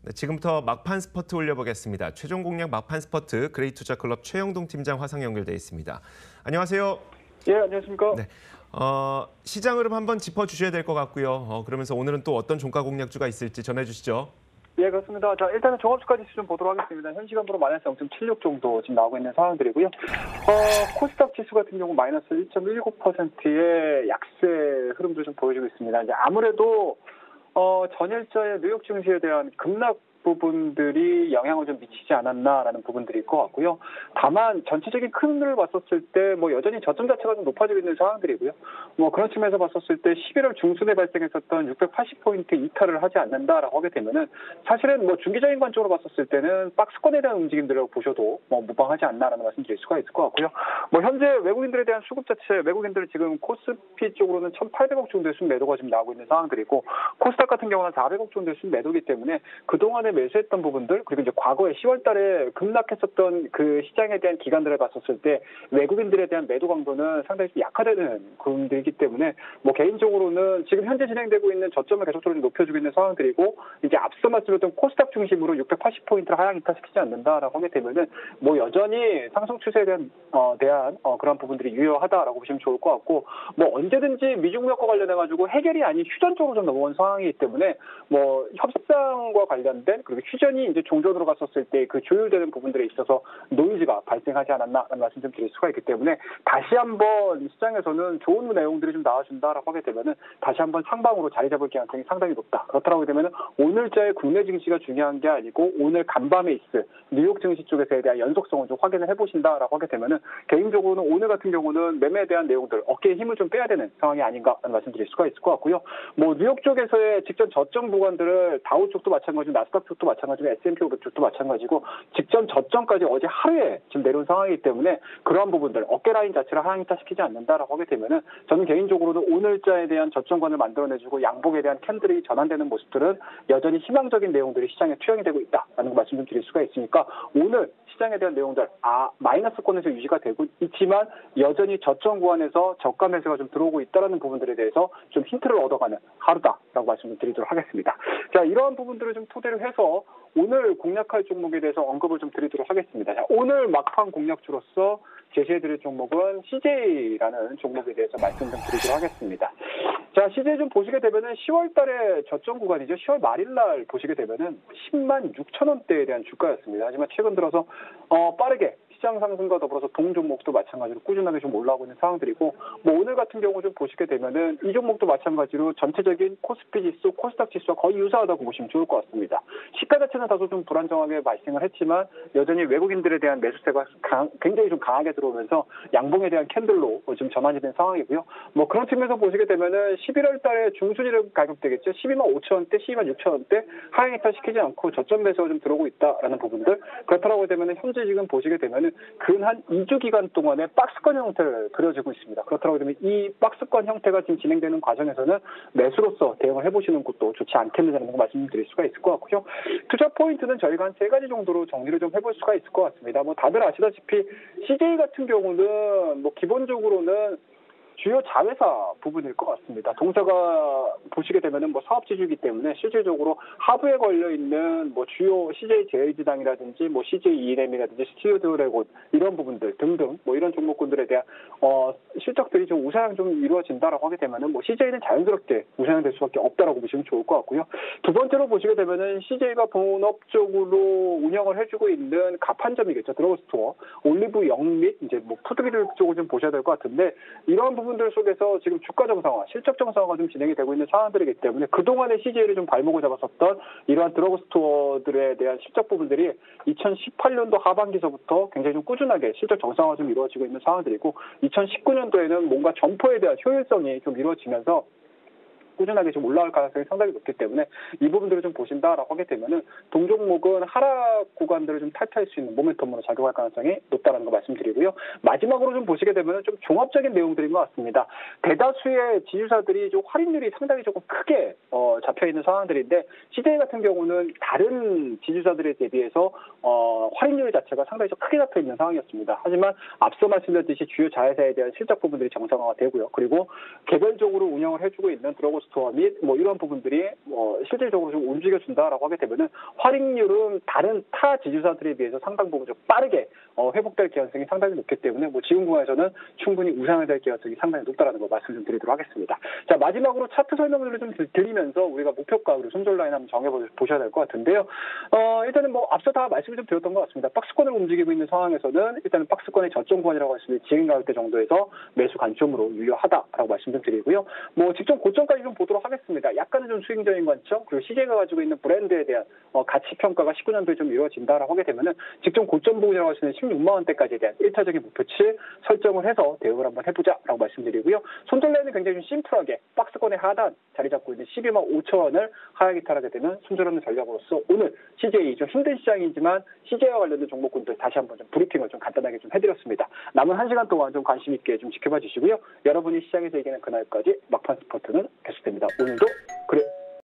네, 지금부터 막판 스퍼트 올려보겠습니다. 최종 공략 막판 스퍼트 그레이투자클럽 최영동 팀장 화상 연결돼 있습니다. 안녕하세요. 예, 안녕하십니까. 네, 시장 흐름 한번 짚어주셔야 될 것 같고요. 그러면서 오늘은 또 어떤 종가 공략주가 있을지 전해주시죠. 예, 그렇습니다. 자, 일단은 종합주가 지수 좀 보도록 하겠습니다. 현 시간으로 마이너스 0.76 정도 지금 나오고 있는 상황들이고요. 코스닥 지수 같은 경우 마이너스 1.19%의 약세 흐름도 좀 보여주고 있습니다. 이제 아무래도 전일자의 뉴욕 증시에 대한 급락 부분들이 영향을 좀 미치지 않았나라는 부분들이 것 같고요. 다만 전체적인 큰 흐름을 봤었을 때 여전히 저점 자체가 좀 높아지고 있는 상황들이고요. 그런 측면에서 봤었을 때 11월 중순에 발생했었던 680포인트 이탈을 하지 않는다라고 하게 되면은 사실은 중기적인 관점으로 봤었을 때는 박스권에 대한 움직임들을 보셔도 무방하지 않나라는 말씀드릴 수가 있을 것 같고요. 현재 외국인들에 대한 수급 자체, 외국인들 지금 코스피 쪽으로는 1,800억 정도의 순매도가 지금 나오고 있는 상황들이고, 코스닥 같은 경우는 400억 정도의 순매도이기 때문에 그동안에 매수했던 부분들, 그리고 이제 과거에 10월 달에 급락했었던 그 시장에 대한 기간들을 봤었을 때 외국인들에 대한 매도 강도는 상당히 좀 약화되는 부분들이기 때문에 개인적으로는 지금 현재 진행되고 있는 저점을 계속적으로 높여주고 있는 상황들이고, 이제 앞서 말씀드렸던 코스닥 중심으로 680포인트를 하향 이탈시키지 않는다라고 하게 되면은 여전히 상승 추세에 대한 그런 부분들이 유효하다라고 보시면 좋을 것 같고, 언제든지 미중 무역과 관련해가지고 해결이 아닌 휴전 쪽으로 좀 넘어온 상황이기 때문에 협상과 관련된, 그리고 휴전이 이제 종전으로 갔었을 때 그 조율되는 부분들에 있어서 노이즈가 발생하지 않았나라는 말씀 좀 드릴 수가 있기 때문에 다시 한번 시장에서는 좋은 내용들이 좀 나와준다라고 하게 되면은 다시 한번 상방으로 자리 잡을 가능성이 상당히 높다. 그렇다고 하게 되면은 오늘자의 국내 증시가 중요한 게 아니고 오늘 간밤에 있을 뉴욕 증시 쪽에서에 대한 연속성을 좀 확인을 해보신다라고 하게 되면은 개인적으로는 오늘 같은 경우는 매매에 대한 내용들, 어깨에 힘을 좀 빼야 되는 상황이 아닌가라는 말씀 드릴 수가 있을 것 같고요. 뉴욕 쪽에서의 직전 저점 구간들을 다우 쪽도 마찬가지고 나스닥 쪽도 마찬가지고 S&P 500 쪽도 마찬가지고 직전 저점까지 어제 하루에 지금 내려온 상황이기 때문에 그러한 부분들 어깨 라인 자체를 하향 이탈시키지 않는다라고 하게 되면은 저는 개인적으로는 오늘자에 대한 저점권을 만들어내주고 양봉에 대한 캔들이 전환되는 모습들은 여전히 희망적인 내용들이 시장에 투영이 되고 있다라는 말씀 좀 드릴 수가 있으니까 오늘 시장에 대한 내용들 마이너스권에서 유지가 되고 있지만 여전히 저점 구간에서 저가 매수가 좀 들어오고 있다라는 부분들에 대해서 좀 힌트를 얻어가는 하루다라고 말씀 좀 드리도록 하겠습니다. 자, 이러한 부분들을 좀 토대로 해서 오늘 공략할 종목에 대해서 언급을 좀 드리도록 하겠습니다. 자, 오늘 막판 공략주로서 제시해드릴 종목은 CJ라는 종목에 대해서 말씀 좀 드리도록 하겠습니다. 자, CJ 좀 보시게 되면은 10월 달에 저점 구간이죠. 10월 말일 날 보시게 되면은 10만 6천 원대에 대한 주가였습니다. 하지만 최근 들어서 빠르게 시장 상승과 더불어서 동 종목도 마찬가지로 꾸준하게 좀 올라오고 있는 상황들이고, 오늘 같은 경우 좀 보시게 되면은 이 종목도 마찬가지로 전체적인 코스피 지수, 코스닥 지수와 거의 유사하다고 보시면 좋을 것 같습니다. 시가 자체는 다소 좀 불안정하게 발생을 했지만 여전히 외국인들에 대한 매수세가 굉장히 좀 강하게 들어오면서 양봉에 대한 캔들로 지금 전환이 된 상황이고요. 그런 측면에서 보시게 되면은 11월 달에 중순이라고 가격되겠죠. 12만 5천 원대, 12만 6천 원대 하향 이탈시키지 않고 저점 매수가 좀 들어오고 있다라는 부분들. 그렇다고 되면은 현재 지금 보시게 되면은 근 한 2주 기간 동안에 박스권 형태를 그려지고 있습니다. 그렇다고 되면 이 박스권 형태가 지금 진행되는 과정에서는 매수로서 대응을 해보시는 것도 좋지 않겠느냐는 거 말씀드릴 수가 있을 것 같고요. 투자 포인트는 저희가 한 3가지 정도로 정리를 좀 해볼 수가 있을 것 같습니다. 다들 아시다시피 CJ 같은 경우는 기본적으로는 주요 자회사 부분일 것 같습니다. 동사가 보시게 되면은 사업지주이기 때문에 실질적으로 하부에 걸려 있는 주요 CJ 제일지당이라든지 CJ E&M이라든지 스튜디오 드래곤 이런 부분들 등등 이런 종목군들에 대한 실적들이 좀 우상향 좀 이루어진다라고 하게 되면은 CJ는 자연스럽게 우상향될 수밖에 없다라고 보시면 좋을 것 같고요. 두 번째로 보시게 되면은 CJ가 본업적으로 운영을 해주고 있는 가판점이겠죠. 드러그스토어, 올리브 영 및 이제 푸드기를 쪽을 좀 보셔야 될 것 같은데 이런 부분들 속에서 지금 주가 정상화, 실적 정상화가 좀 진행이 되고 있는 상황들이기 때문에 그동안에 CJ를 좀 발목을 잡았었던 이러한 드러그스토어들에 대한 실적 부분들이 2018년도 하반기서부터 굉장히 좀 꾸준하게 실적 정상화가 좀 이루어지고 있는 상황들이고 2019년도에는 뭔가 점포에 대한 효율성이 좀 이루어지면서 꾸준하게 좀 올라갈 가능성이 상당히 높기 때문에 이 부분들을 좀 보신다라고 하게 되면은 동종목은 하락 구간들을 좀 탈피할 수 있는 모멘텀으로 작용할 가능성이 높다라는 거 말씀드리고요. 마지막으로 좀 보시게 되면은 좀 종합적인 내용들인 것 같습니다. 대다수의 지주사들이 좀 할인율이 상당히 조금 크게 잡혀 있는 상황들인데 CJ 같은 경우는 다른 지주사들에 대비해서 할인율 자체가 상당히 좀 크게 잡혀 있는 상황이었습니다. 하지만 앞서 말씀드렸듯이 주요 자회사에 대한 실적 부분들이 정상화가 되고요. 그리고 개별적으로 운영을 해주고 있는 드러그 스토어 및 뭐 이런 부분들이 실질적으로 좀 움직여준다라고 하게 되면은 활익률은 다른 타 지주사들에 비해서 상당 부분 좀 빠르게 회복될 개연성이 상당히 높기 때문에 뭐 지금 구간에서는 충분히 우상이 될 개연성이 상당히 높다라는 거 말씀 좀 드리도록 하겠습니다. 자, 마지막으로 차트 설명을 좀 드리면서 우리가 목표가 그리고 손절 라인 한번 정해보셔야 될 것 같은데요. 일단은 뭐 앞서 다 말씀을 좀 드렸던 것 같습니다. 박스권을 움직이고 있는 상황에서는 일단은 박스권의 저점 구간이라고 할 수 있는 지금 가격대 정도에서 매수 관점으로 유효하다라고 말씀 좀 드리고요. 뭐 직전 고점까지 좀 보도록 하겠습니다. 약간은 좀 스윙적인 관점 그리고 CJ가 가지고 있는 브랜드에 대한 가치 평가가 19년도에 좀 이루어진다라고 하게 되면은 직전 고점 부분이라고 할 수 있는 16만 원대까지에 대한 1차적인 목표치 설정을 해서 대응을 한번 해보자라고 말씀드리고요. 손절 라인은 굉장히 좀 심플하게 박스권의 하단 자리 잡고 있는 12만 5천 원을 하향 이탈하게 되면 손절하는 전략으로서 오늘 CJ 좀 힘든 시장이지만 CJ와 관련된 종목군들 다시 한번 좀 브리핑을 좀 간단하게 좀 해드렸습니다. 남은 1시간 동안 좀 관심 있게 좀 지켜봐 주시고요. 여러분이 시장에서 이기는 그날까지 막판 스포츠는 계속됩니다. 오늘도